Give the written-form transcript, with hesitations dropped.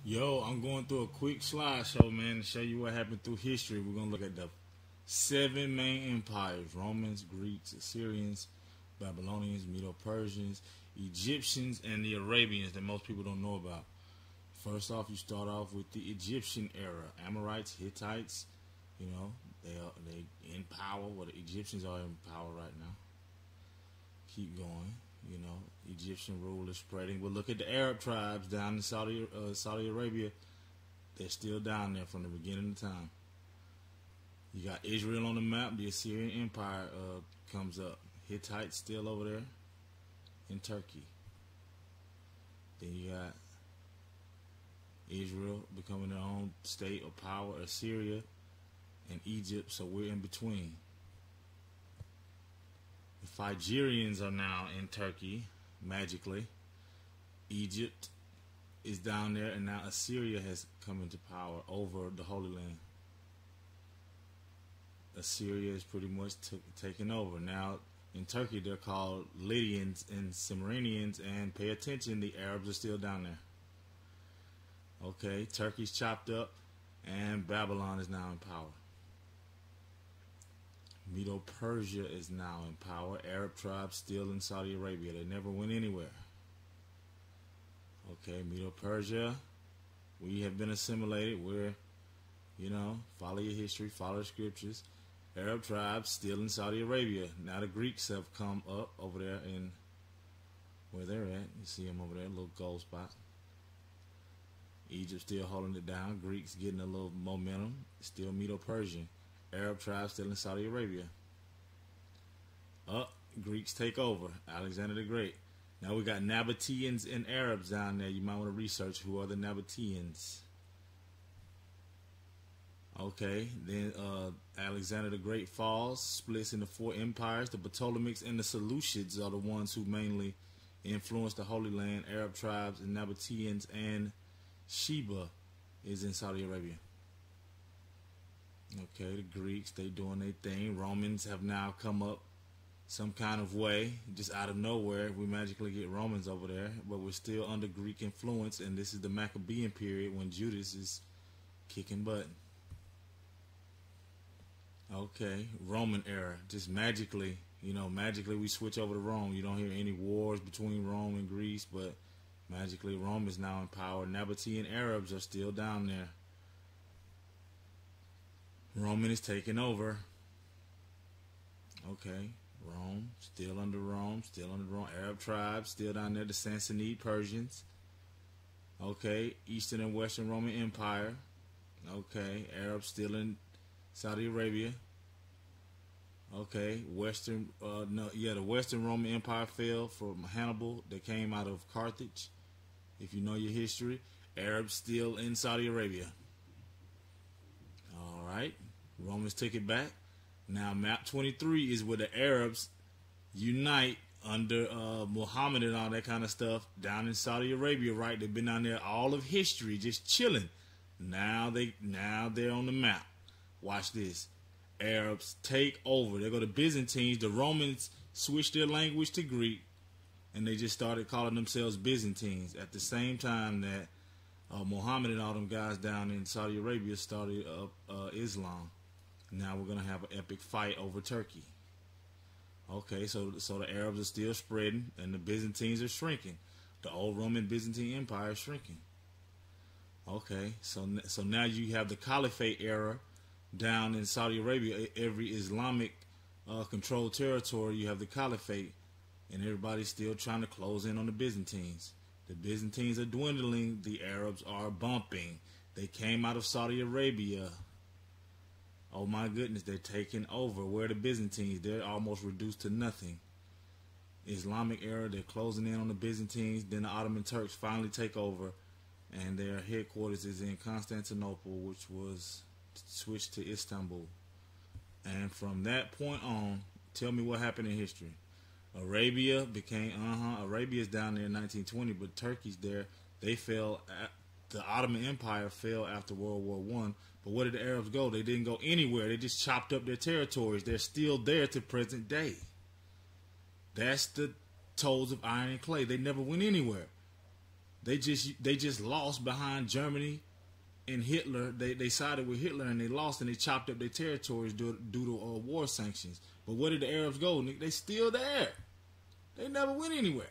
Yo, I'm going through a quick slideshow, man, to show you what happened through history. We're going to look at the 7 main empires: Romans, Greeks, Assyrians, Babylonians, Medo-Persians, Egyptians, and the Arabians that most people don't know about. First off, you start off with the Egyptian era. Amorites, Hittites, they in power. Well, the Egyptians are in power right now. Keep going. Egyptian rule is spreading. But look at the Arab tribes down in Saudi Arabia. They're still down there from the beginning of time. You got Israel on the map. The Assyrian Empire comes up. Hittites still over there in Turkey. Then you got Israel becoming their own state of power, Assyria and Egypt, so we're in between. The Phrygians are now in Turkey, magically. Egypt is down there, and now Assyria has come into power over the Holy Land. Assyria is pretty much taken over. Now, in Turkey, they're called Lydians and Cimmerians, and pay attention, the Arabs are still down there. Okay, Turkey's chopped up, and Babylon is now in power. Medo-Persia is now in power. Arab tribes still in Saudi Arabia. They never went anywhere. Okay, Medo-Persia, we have been assimilated. We're, follow your history, follow the scriptures. Arab tribes still in Saudi Arabia. Now the Greeks have come up over there in where they're at. You see them over there, a little gold spot. Egypt still holding it down. Greeks getting a little momentum. Still Medo-Persian. Arab tribes still in Saudi Arabia. Greeks take over. Alexander the Great. Now we got Nabateans and Arabs down there. You might want to research who are the Nabateans. Okay, then Alexander the Great falls, splits into 4 empires. The Ptolemies and the Seleucids are the ones who mainly influenced the Holy Land. Arab tribes and Nabateans, and Sheba is in Saudi Arabia. Okay, the Greeks, they doing their thing. Romans have now come up some kind of way, just out of nowhere. We magically get Romans over there, but we're still under Greek influence, and this is the Maccabean period when Judas is kicking butt. Okay, Roman era, just magically, magically we switch over to Rome. You don't hear any wars between Rome and Greece, but magically Rome is now in power. Nabatean Arabs are still down there. Roman is taking over. Okay, Rome, still under Rome, still under Rome. Arab tribes, still down there. The Sassanid Persians. Okay, Eastern and Western Roman Empire. Okay, Arabs still in Saudi Arabia. Okay, the Western Roman Empire fell from Hannibal that came out of Carthage. If you know your history, Arabs still in Saudi Arabia. All right. Romans took it back. Now map 23 is where the Arabs unite under Muhammad and all that kind of stuff down in Saudi Arabia, right? They've been down there all of history, just chilling. Now they're on the map. Watch this. Arabs take over. They go to Byzantines. The Romans switched their language to Greek, and they just started calling themselves Byzantines at the same time that Muhammad and all them guys down in Saudi Arabia started Islam. Now we're going to have an epic fight over Turkey. Okay, so the Arabs are still spreading, and the Byzantines are shrinking. The old Roman Byzantine Empire is shrinking. Okay, so now you have the Caliphate era down in Saudi Arabia. Every Islamic controlled territory, you have the Caliphate, and everybody's still trying to close in on the Byzantines. The Byzantines are dwindling. The Arabs are bumping. They came out of Saudi Arabia. Oh my goodness, they're taking over. Where are the Byzantines? They're almost reduced to nothing. Islamic era, they're closing in on the Byzantines. Then the Ottoman Turks finally take over, and their headquarters is in Constantinople, which was switched to Istanbul. And from that point on, tell me what happened in history. Arabia became, Arabia's down there in 1920, but Turkey's there. They fell. The Ottoman Empire fell after World War I. But where did the Arabs go? They didn't go anywhere. They just chopped up their territories. They're still there to present day. That's the toes of iron and clay. They never went anywhere. They just lost behind Germany and Hitler. They sided with Hitler and they lost and they chopped up their territories due to war sanctions. But where did the Arabs go? They still there. They never went anywhere.